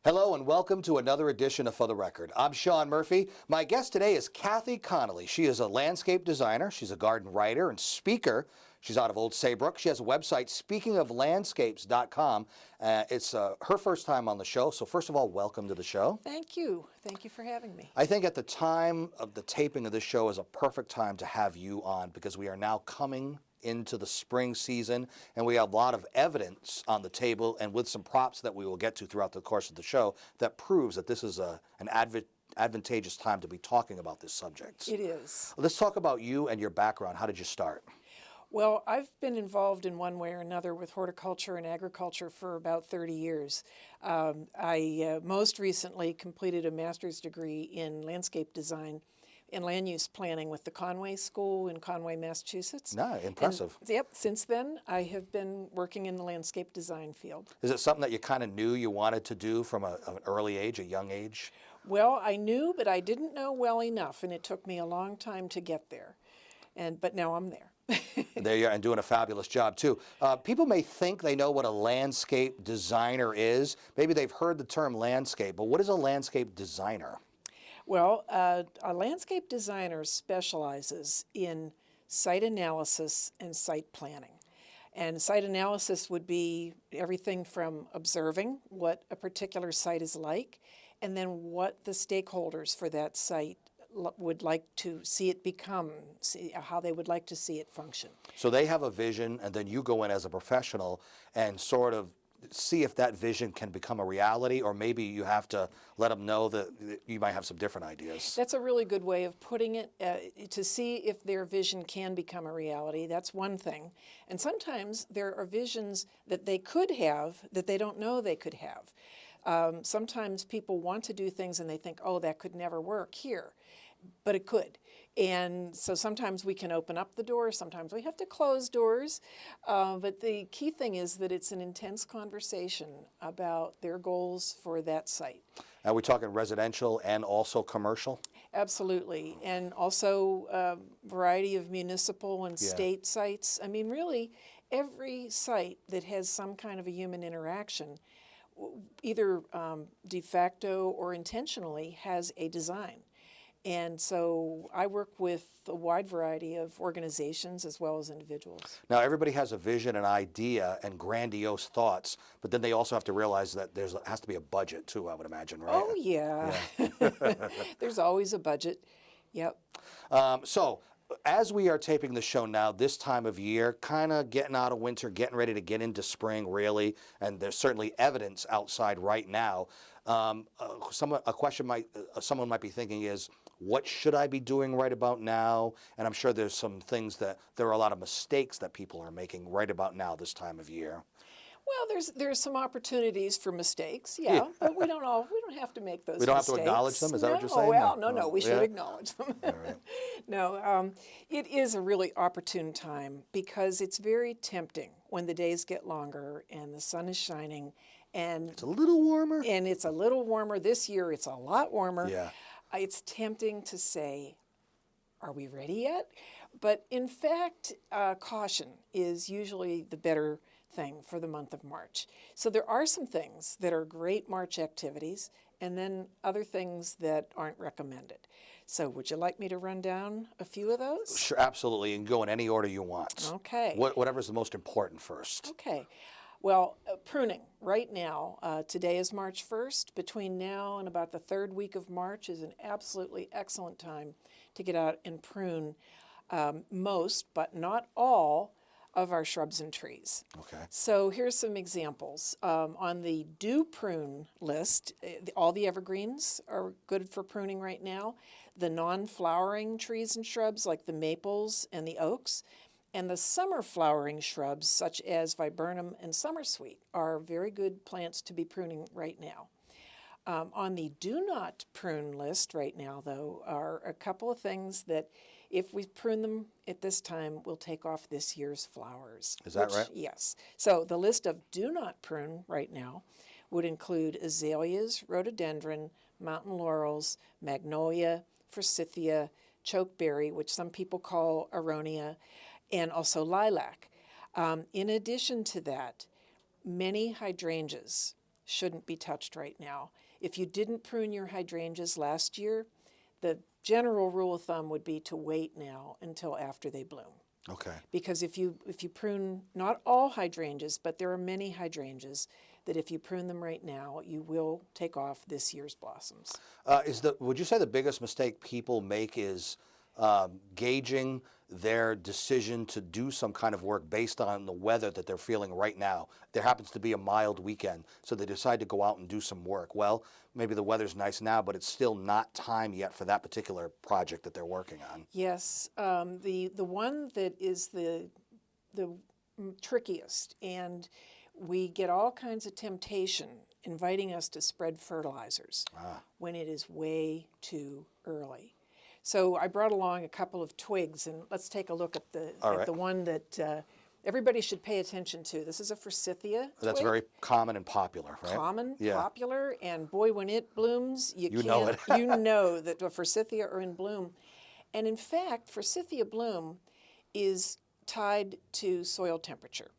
Hello and welcome to another edition of For the Record. I'm Sean Murphy. My guest today is Kathy Connolly. She is a landscape designer. She's a garden writer and speaker. She's out of Old Saybrook. She has a website, speakingoflandscapes.com. It's her first time on the show. So first of all, welcome to the show. Thank you. Thank you for having me. I think at the time of the taping of this show is a perfect time to have you on because we are now coming into the spring season, and we have a lot of evidence on the table and with some props that we will get to throughout the course of the show that proves that this is an advantageous time to be talking about this subject. It is. Let's talk about you and your background. How did you start? Well, I've been involved in one way or another with horticulture and agriculture for about 30 years. I most recently completed a master's degree in landscape design and land use planning with the Conway School in Conway, Massachusetts. No, impressive. And, yep, since then I have been working in the landscape design field. Is it something that you kind of knew you wanted to do from an early age, a young age? Well, I knew, but I didn't know well enough, and it took me a long time to get there. But now I'm there. There you are, and doing a fabulous job too. People may think they know what a landscape designer is. Maybe they've heard the term landscape, but what is a landscape designer? Well, a landscape designer specializes in site analysis and site planning. And site analysis would be everything from observing what a particular site is like, and then what the stakeholders for that site would like to see it become, how they would like to see it function. So they have a vision, and then you go in as a professional and sort of see if that vision can become a reality, or maybe you have to let them know that you might have some different ideas. That's a really good way of putting it, to see if their vision can become a reality. That's one thing. And sometimes there are visions that they could have that they don't know they could have. Sometimes people want to do things and they think, oh, that could never work here, but it could. And so sometimes we can open up the door, sometimes we have to close doors, but the key thing is that it's an intense conversation about their goals for that site. Are we talking residential and also commercial? Absolutely, and also a variety of municipal and state sites. I mean, really, every site that has some kind of a human interaction, either de facto or intentionally, has a design. And so I work with a wide variety of organizations as well as individuals. Now, everybody has a vision, an idea, and grandiose thoughts, but then they also have to realize that there has to be a budget too, I would imagine, right? Oh, yeah. There's always a budget. Yep. So as we are taping the show now, this time of year, kind of getting out of winter, getting ready to get into spring, really, and there's certainly evidence outside right now. Someone might be thinking is, what should I be doing right about now? And I'm sure there's some things there are a lot of mistakes that people are making right about now this time of year. Well, there's some opportunities for mistakes, yeah, but we don't have to make those mistakes. We don't have to acknowledge them? Is that what you're saying? Well, no, we should acknowledge them. All right. No, it is a really opportune time because it's very tempting when the days get longer and the sun is shining and it's a little warmer. And it's a little warmer. This year it's a lot warmer. Yeah. It's tempting to say, are we ready yet? But in fact, caution is usually the better thing for the month of March. So there are some things that are great March activities and then other things that aren't recommended. So would you like me to run down a few of those? Sure, absolutely, and go in any order you want. Okay. Whatever's the most important first. Okay. Well, pruning. Right now, today is March 1st. Between now and about the third week of March is an absolutely excellent time to get out and prune most, but not all, of our shrubs and trees. Okay. So here's some examples. On the do prune list, all the evergreens are good for pruning right now. The non-flowering trees and shrubs like the maples and the oaks, and the summer flowering shrubs such as viburnum and summersweet are very good plants to be pruning right now. On the do not prune list right now, though, are a couple of things that if we prune them at this time, will take off this year's flowers. Is that right? Yes. So the list of do not prune right now would include azaleas, rhododendron, mountain laurels, magnolia, forsythia, chokeberry, which some people call aronia, and also lilac. In addition to that, many hydrangeas shouldn't be touched right now. If you didn't prune your hydrangeas last year, the general rule of thumb would be to wait now until after they bloom. Okay. Because if you prune, not all hydrangeas, but there are many hydrangeas that if you prune them right now, you will take off this year's blossoms. Would you say the biggest mistake people make is gauging their decision to do some kind of work based on the weather that they're feeling right now? There happens to be a mild weekend, so they decide to go out and do some work. Well, maybe the weather's nice now, but it's still not time yet for that particular project that they're working on. Yes, the one that is the trickiest, and we get all kinds of temptation inviting us to spread fertilizers when it is way too early. So I brought along a couple of twigs, and let's take a look at the one that everybody should pay attention to. This is a forsythia That's twig. very common and popular, right? Common, Yeah. popular, and boy, when it blooms, you know can't, it. you know that the forsythia are in bloom. And in fact, forsythia bloom is tied to soil temperature.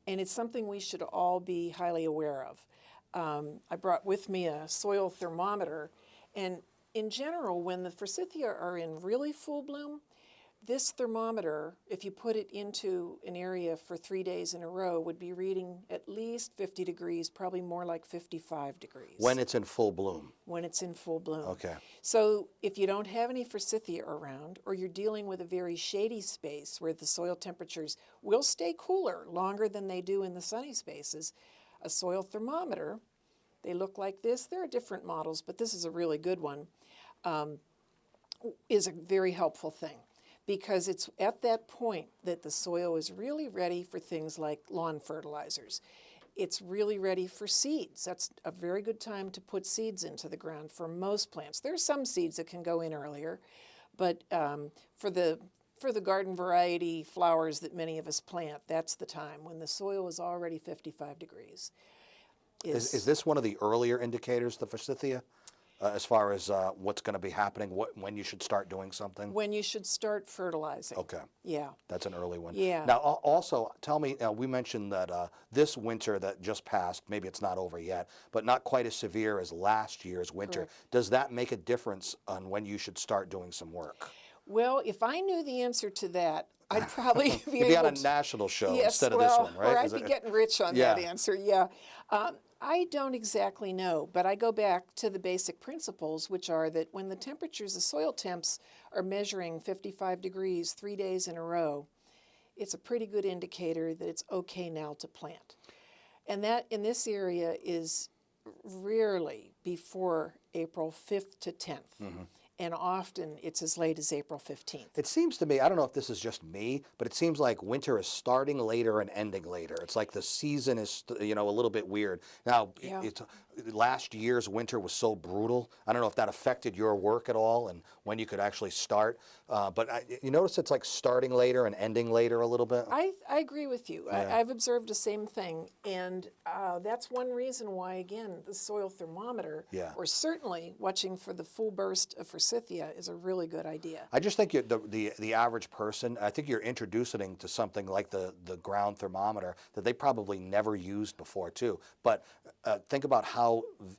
And it's something we should all be highly aware of. I brought with me a soil thermometer, and in general, when the forsythia are in really full bloom, this thermometer, if you put it into an area for 3 days in a row, would be reading at least 50 degrees, probably more like 55 degrees. When it's in full bloom. When it's in full bloom. Okay. So if you don't have any forsythia around, or you're dealing with a very shady space where the soil temperatures will stay cooler longer than they do in the sunny spaces, a soil thermometer, they look like this. There are different models, but this is a really good one, is a very helpful thing, because it's at that point that the soil is really ready for things like lawn fertilizers. It's really ready for seeds. That's a very good time to put seeds into the ground for most plants. There are some seeds that can go in earlier, but for the garden variety flowers that many of us plant, that's the time when the soil is already 55 degrees. Is this one of the earlier indicators, the forsythia, as far as what's going to be happening, when you should start doing something? When you should start fertilizing. Okay. Yeah. That's an early one. Yeah. Now, also, tell me, we mentioned that this winter that just passed, maybe it's not over yet, but not quite as severe as last year's winter. Correct. Does that make a difference on when you should start doing some work? Well, if I knew the answer to that, I'd probably be You'd be able on a national show yes, instead of well, this one, right? Or I'd be getting rich on that Yeah. answer, yeah. I don't exactly know, but I go back to the basic principles, which are that when the temperatures, the soil temps, are measuring 55 degrees 3 days in a row, it's a pretty good indicator that it's okay now to plant. And that in this area is rarely before April 5th to 10th. And often it's as late as April 15th. It seems to me, I don't know if this is just me, but it seems like winter is starting later and ending later. It's like the season is, a little bit weird. Now, Yeah. Last year's winter was so brutal. I don't know if that affected your work at all and when you could actually start. But you notice it's like starting later and ending later a little bit? I agree with you. Yeah. I've observed the same thing. And that's one reason why, again, the soil thermometer, Yeah. or certainly watching for the full burst of forsythia, is a really good idea. I just think the average person, I think you're introducing to something like the ground thermometer that they probably never used before too. But think about how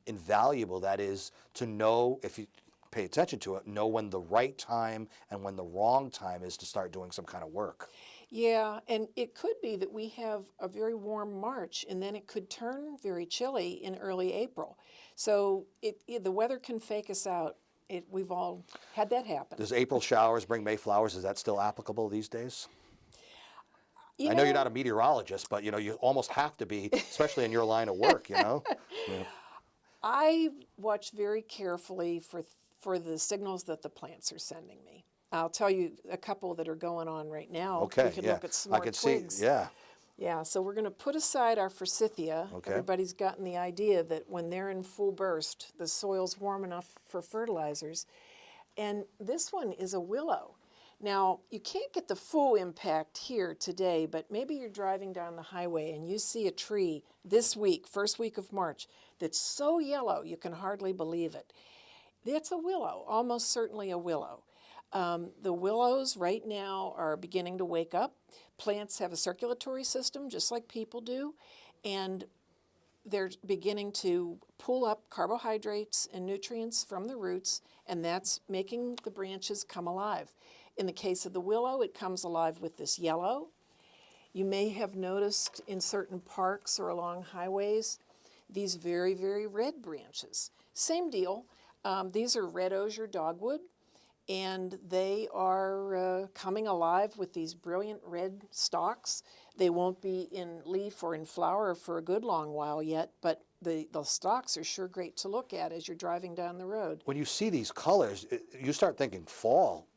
invaluable that is to know, if you pay attention to it, know when the right time and when the wrong time is to start doing some kind of work. Yeah, and it could be that we have a very warm March, and then it could turn very chilly in early April. So the weather can fake us out. We've all had that happen. Does April showers bring May flowers? Is that still applicable these days? You I know you're not a meteorologist, but you almost have to be, especially in your line of work. Yeah. I watch very carefully for the signals that the plants are sending me. I'll tell you a couple that are going on right now. Okay. We can Yeah. look at some I more can twigs. see. Yeah. Yeah, so we're going to put aside our forsythia. Okay. Everybody's gotten the idea that when they're in full burst, the soil's warm enough for fertilizers. And this one is a willow. Now, you can't get the full impact here today, but maybe you're driving down the highway and you see a tree this week, first week of March, that's so yellow you can hardly believe it. It's a willow, almost certainly a willow. The willows right now are beginning to wake up. Plants have a circulatory system just like people do, and they're beginning to pull up carbohydrates and nutrients from the roots, and that's making the branches come alive. In the case of the willow, it comes alive with this yellow. You may have noticed in certain parks or along highways these very, very red branches. Same deal. These are red osier dogwood, and they are coming alive with these brilliant red stalks. They won't be in leaf or in flower for a good long while yet, but the stalks are sure great to look at as you're driving down the road. When you see these colors, you start thinking fall,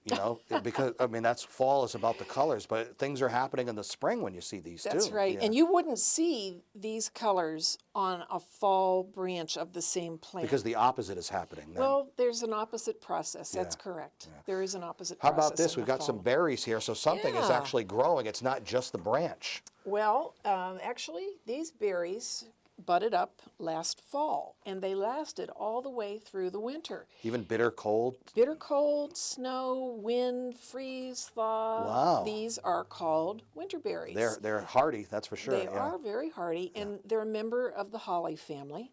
because, I mean, that's fall is about the colors, but things are happening in the spring when you see these too. That's right. Yeah. And you wouldn't see these colors on a fall branch of the same plant. Because the opposite is happening then. Well, there's an opposite process. That's Yeah. correct. There is an opposite How process. about this? in We've the got some fall. berries here, so something is Yeah. actually growing. It's not just the branch. Well, actually, these berries budded up last fall, and they lasted all the way through the winter. Even bitter cold. Bitter cold, snow, wind, freeze, thaw. Wow. These are called winter berries. They're hardy, that's for sure. They yeah. are very hardy, and they're a member of the holly family.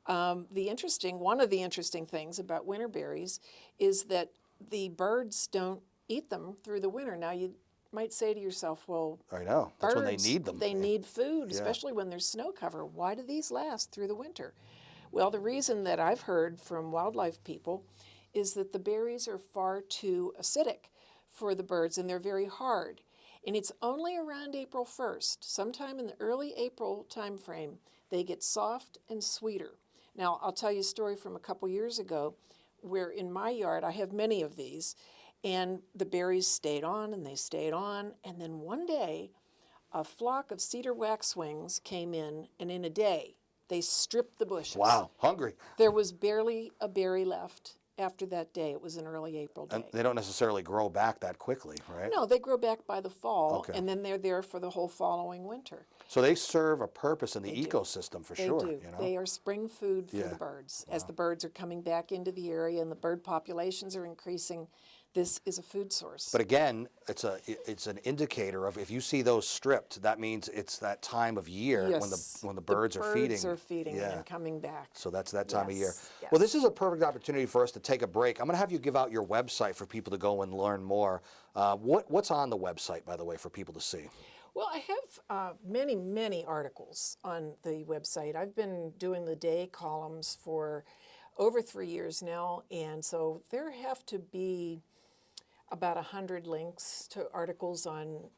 One of the interesting things about winter berries is that the birds don't eat them through the winter. Now, you might say to yourself, well, I know. That's when they birds, need them. they need food, Yeah. especially when there's snow cover. Why do these last through the winter? Well, the reason that I've heard from wildlife people is that the berries are far too acidic for the birds, and they're very hard. And it's only around April 1st, sometime in the early April time frame, they get soft and sweeter. Now, I'll tell you a story from a couple years ago where in my yard, I have many of these, and the berries stayed on and they stayed on. And then one day, a flock of cedar waxwings came in, and in a day, they stripped the bushes. Wow, hungry. There was barely a berry left after that day. It was an early April day. And they don't necessarily grow back that quickly, right? No, they grow back by the fall, Okay. and then they're there for the whole following winter. So they serve a purpose in the do. ecosystem for They sure. do. They are spring food for Yeah. the birds. As the birds are coming back into the area and the bird populations are increasing, this is a food source. But again, it's an indicator of if you see those stripped, that means it's that time of year Yes, when the birds are feeding. Birds are feeding Yeah. and coming back. So that's that time of year. Yes, Well, yes. this is a perfect opportunity for us to take a break. I'm going to have you give out your website for people to go and learn more. What's on the website, by the way, for people to see? Well, I have many, many articles on the website. I've been doing the day columns for over 3 years now, and so there have to be about 100 links to articles on.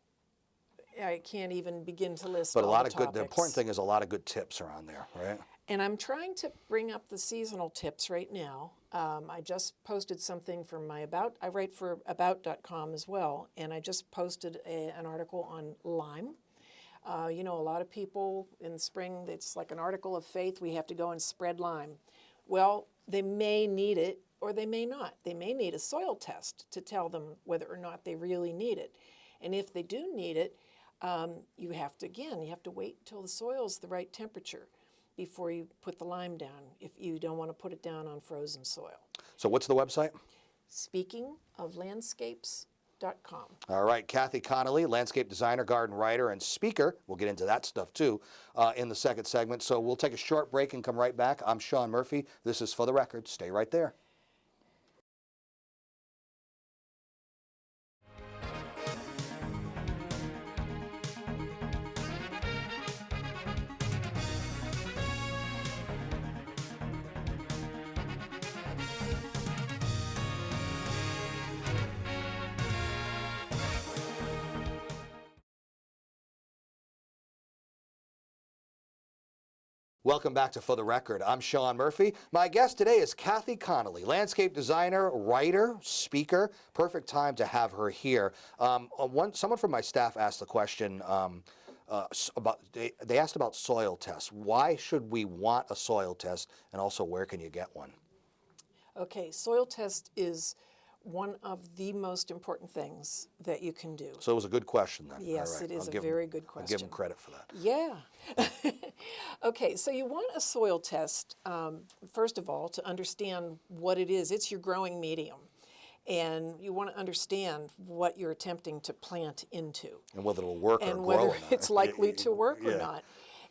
I can't even begin to list But a all lot the of good. The topics. important thing is a lot of good tips are on there, right? And I'm trying to bring up the seasonal tips right now. I just posted something from my About. I write for About.com as well, and I just posted an article on lime. A lot of people in the spring, it's like an article of faith. We have to go and spread lime. Well, they may need it or they may not. They may need a soil test to tell them whether or not they really need it. And if they do need it, you have to wait until the soil's the right temperature before you put the lime down, if you don't want to put it down on frozen soil. So what's the website? Speakingoflandscapes.com. All right, Kathy Connolly, landscape designer, garden writer, and speaker. We'll get into that stuff too in the second segment. So we'll take a short break and come right back. I'm Sean Murphy. This is For the Record. Stay right there. Welcome back to For the Record. I'm Sean Murphy. My guest today is Kathy Connolly, landscape designer, writer, speaker. Perfect time to have her here. Someone from my staff asked the question they asked about soil tests. Why should we want a soil test, and also where can you get one? Okay, soil test is one of the most important things that you can do. So it was a good question then. Yes, All right. it is I'll a give very him- good I'll give him question. credit for that. Yeah. Okay, so you want a soil test, first of all, to understand what it is. It's your growing medium. And you want to understand what you're attempting to plant into. And whether it'll work or And grow whether or not. it's likely to work or Yeah. not.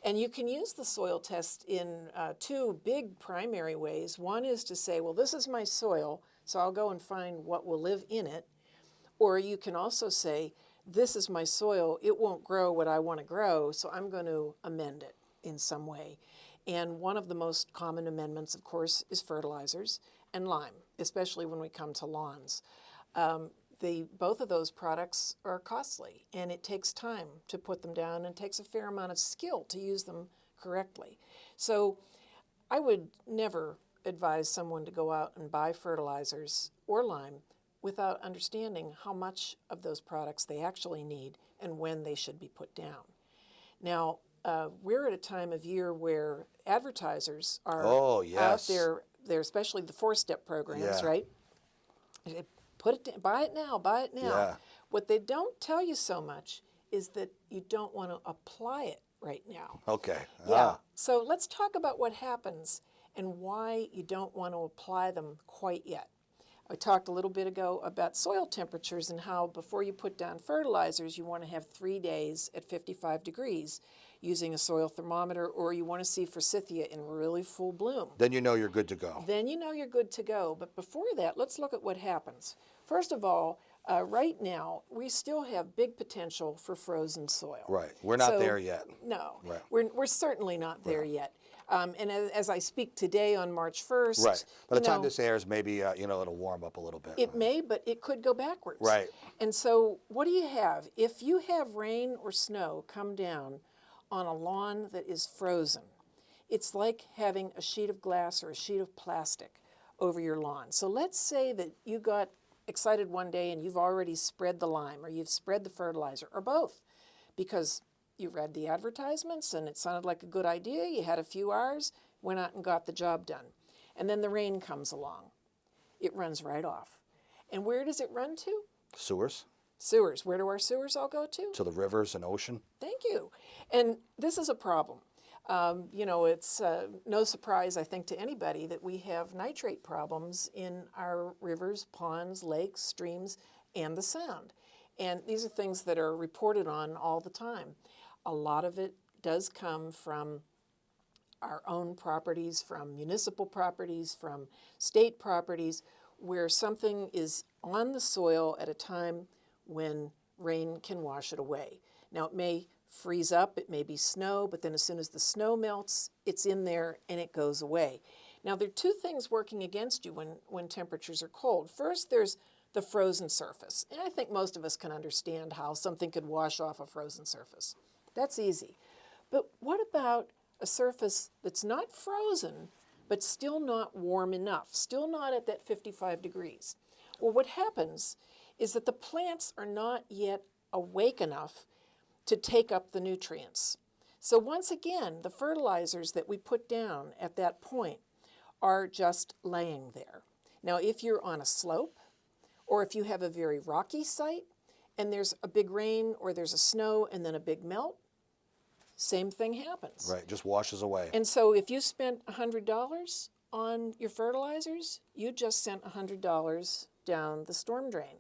And you can use the soil test in two big primary ways. One is to say, well, this is my soil, so I'll go and find what will live in it. Or you can also say, this is my soil, it won't grow what I want to grow, so I'm going to amend it in some way. And one of the most common amendments, of course, is fertilizers and lime, especially when we come to lawns. Both of those products are costly, and it takes time to put them down, and it takes a fair amount of skill to use them correctly. So I would never advise someone to go out and buy fertilizers or lime without understanding how much of those products they actually need and when they should be put down. Now, we're at a time of year where advertisers are out there, they're especially the four-step programs, right? Buy it now, buy it now. Yeah. What they don't tell you so much is that you don't want to apply it right now. Okay. Yeah. So let's talk about what happens and why you don't want to apply them quite yet. I talked a little bit ago about soil temperatures and how before you put down fertilizers, you want to have 3 days at 55 degrees using a soil thermometer, or you want to see forsythia in really full bloom. Then you know you're good to go. Then you know you're good to go. But before that, let's look at what happens. First of all, right now, we still have big potential for frozen soil. Right. We're not there yet. No. Right. We're certainly not there yet. And as I speak today on March 1st. Right. By the time this airs, maybe, it'll warm up a little bit. It may, but it could go backwards. Right. And so what do you have? If you have rain or snow come down on a lawn that is frozen, it's like having a sheet of glass or a sheet of plastic over your lawn. So let's say that you got excited one day and you've already spread the lime or you've spread the fertilizer or both because you read the advertisements and it sounded like a good idea. You had a few hours, went out and got the job done. And then the rain comes along. It runs right off. And where does it run to? Sewers. Sewers. Where do our sewers all go to? To the rivers and ocean. Thank you. And this is a problem. It's no surprise, I think, to anybody that we have nitrate problems in our rivers, ponds, lakes, streams, and the Sound. And these are things that are reported on all the time. A lot of it does come from our own properties, from municipal properties, from state properties, where something is on the soil at a time when rain can wash it away. Now, it may freeze up, it may be snow, but then as soon as the snow melts, it's in there and it goes away. Now, there are two things working against you when temperatures are cold. First, there's the frozen surface. And I think most of us can understand how something could wash off a frozen surface. That's easy. But what about a surface that's not frozen, but still not warm enough, still not at that 55 degrees? Well, what happens is that the plants are not yet awake enough to take up the nutrients. So once again, the fertilizers that we put down at that point are just laying there. Now, if you're on a slope, or if you have a very rocky site, and there's a big rain or there's a snow and then a big melt, same thing happens. Right, just washes away. And so if you spent $100 on your fertilizers, you just sent $100 down the storm drain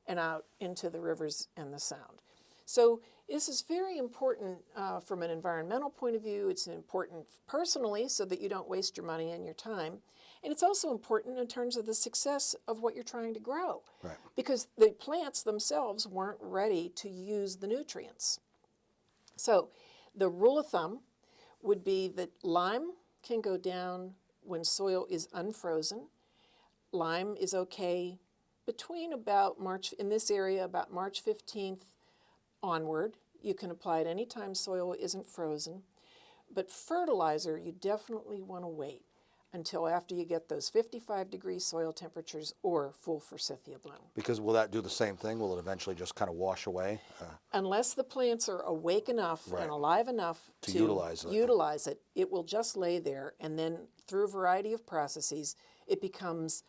and out into the rivers and the Sound. So this is very important from an environmental point of view. It's important personally so that you don't waste your money and your time. And it's also important in terms of the success of what you're trying to grow. Right. Because the plants themselves weren't ready to use the nutrients. So the rule of thumb would be that lime can go down when soil is unfrozen. Lime is okay between about March, in this area, about March 15th onward. You can apply it anytime soil isn't frozen. But fertilizer, you definitely want to wait until after you get those 55-degree soil temperatures or full forsythia bloom. Because will that do the same thing? Will it eventually just kind of wash away? Unless the plants are awake enough Right. and alive enough To utilize it. It will just lay there, and then through a variety of processes, it becomes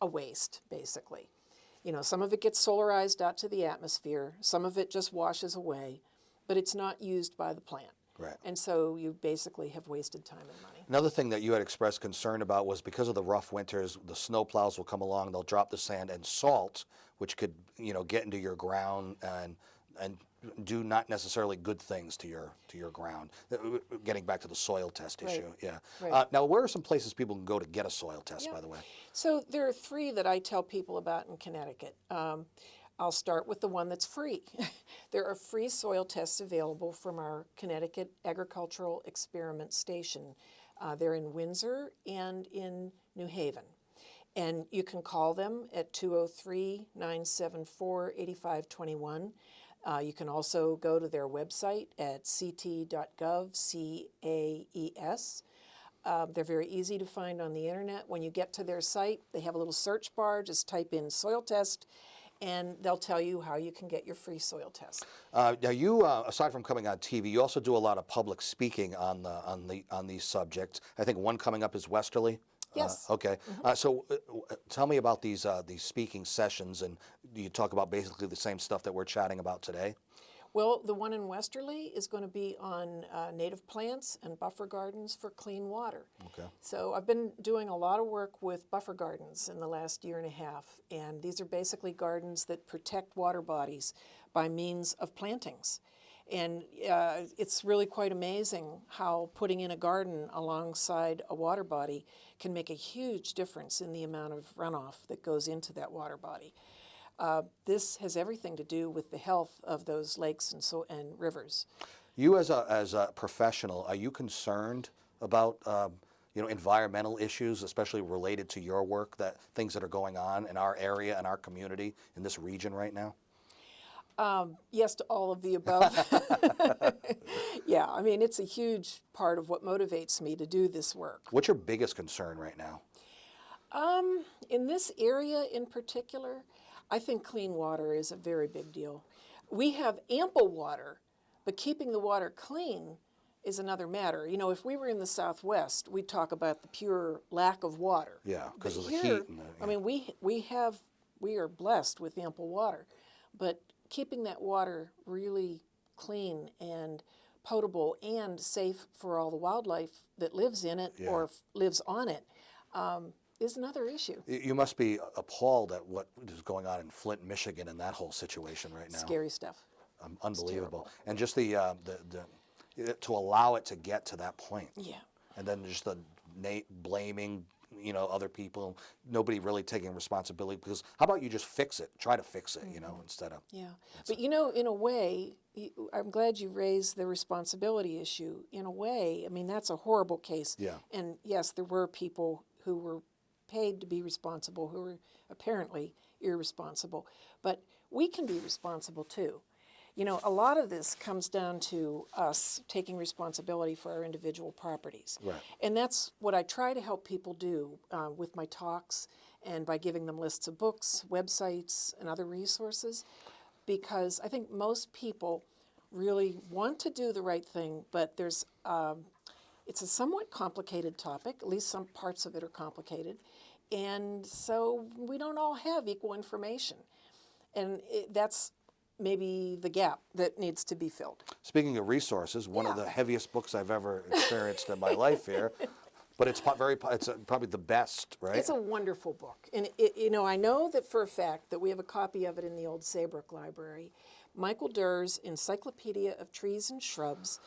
a waste, basically. Some of it gets solarized out to the atmosphere, some of it just washes away, but it's not used by the plant. Right. And so you basically have wasted time and money. Another thing that you had expressed concern about was because of the rough winters, the snow plows will come along, they'll drop the sand and salt, which could, get into your ground and do not necessarily good things to your ground. Getting back to the soil test Right. issue, yeah. Right. Now, where are some places people can go to get a soil test? Yeah. By the way. So there are three that I tell people about in Connecticut. I'll start with the one that's free. There are free soil tests available from our Connecticut Agricultural Experiment Station. They're in Windsor and in New Haven. And you can call them at 203-974-8521. You can also go to their website at ct.gov, CAES. They're very easy to find on the internet. When you get to their site, they have a little search bar. Just type in soil test, and they'll tell you how you can get your free soil test. Now, you aside from coming on TV, you also do a lot of public speaking on these subjects. I think one coming up is Westerly. Yes. Okay. So tell me about these speaking sessions, and you talk about basically the same stuff that we're chatting about today. Well, the one in Westerly is going to be on native plants and buffer gardens for clean water. Okay. So I've been doing a lot of work with buffer gardens in the last year and a half, and these are basically gardens that protect water bodies by means of plantings. And it's really quite amazing how putting in a garden alongside a water body can make a huge difference in the amount of runoff that goes into that water body. This has everything to do with the health of those lakes and rivers. You as a professional, are you concerned about environmental issues, especially related to your work, that things that are going on in our area and our community in this region right now? Yes to all of the above. Yeah, I mean, it's a huge part of what motivates me to do this work. What's your biggest concern right now? In this area in particular, I think clean water is a very big deal. We have ample water, but keeping the water clean is another matter. You know, if we were in the Southwest, we'd talk about the pure lack of water. Yeah, because of the Here, heat. And I mean, we are blessed with ample water, but keeping that water really clean and potable and safe for all the wildlife that lives in it or lives on it is another issue. You must be appalled at what is going on in Flint, Michigan, and that whole situation right now. Scary stuff. Unbelievable. And just the to allow it to get to that point. Yeah. And then just the blaming, other people, nobody really taking responsibility, because how about you just fix it, try to fix it, instead of. Yeah. But in a way, I'm glad you raised the responsibility issue. In a way, I mean, that's a horrible case. Yeah. And yes, there were people who were paid to be responsible who were apparently irresponsible. But we can be responsible too. A lot of this comes down to us taking responsibility for our individual properties. Right. And that's what I try to help people do with my talks and by giving them lists of books, websites, and other resources, because I think most people really want to do the right thing, but it's a somewhat complicated topic, at least some parts of it are complicated, and so we don't all have equal information. And that's maybe the gap that needs to be filled. Speaking of resources, one of the heaviest books I've ever experienced in my life here, but it's probably the best, right? It's a wonderful book. And I know that for a fact that we have a copy of it in the old Saybrook Library. Michael Durr's Encyclopedia of Trees and Shrubs.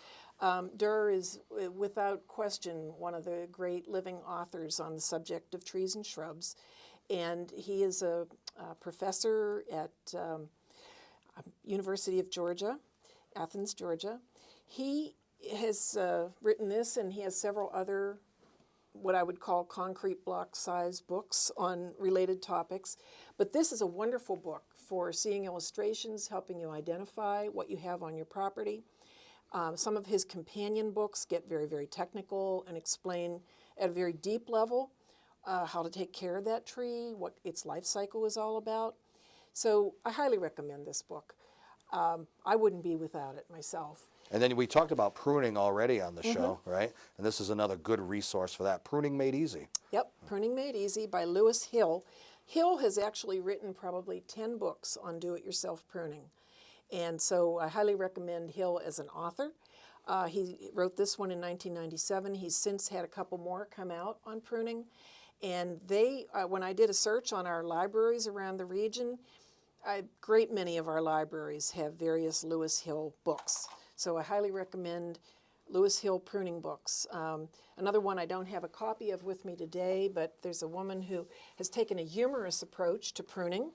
Durr is, without question, one of the great living authors on the subject of trees and shrubs. And he is a professor at University of Georgia, Athens, Georgia. He has written this, and he has several other what I would call concrete block size books on related topics. But this is a wonderful book for seeing illustrations, helping you identify what you have on your property. Some of his companion books get very, very technical and explain at a very deep level how to take care of that tree, what its life cycle is all about. So I highly recommend this book. I wouldn't be without it myself. And then we talked about pruning already on the show, right? And this is another good resource for that. Pruning Made Easy. Yep, Pruning Made Easy by Lewis Hill. Hill has actually written probably 10 books on do-it-yourself pruning. And so I highly recommend Hill as an author. He wrote this one in 1997. He's since had a couple more come out on pruning. And when I did a search on our libraries around the region, a great many of our libraries have various Lewis Hill books. So I highly recommend Lewis Hill pruning books. Another one I don't have a copy of with me today, but there's a woman who has taken a humorous approach to pruning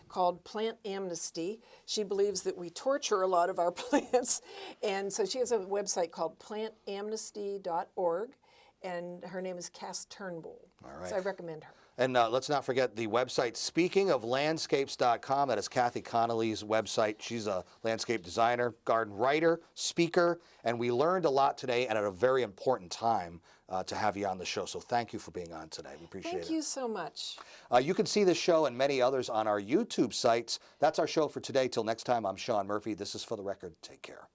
called Plant Amnesty. She believes that we torture a lot of our plants, and so she has a website called plantamnesty.org, and her name is Cass Turnbull. All right. So I recommend her. And let's not forget the website, speakingoflandscapes.com. That is Kathy Connolly's website. She's a landscape designer, garden writer, speaker, and we learned a lot today and at a very important time to have you on the show. So thank you for being on today. We appreciate it. Thank you so much. You can see this show and many others on our YouTube sites. That's our show for today. Till next time, I'm Sean Murphy. This is For the Record. Take care.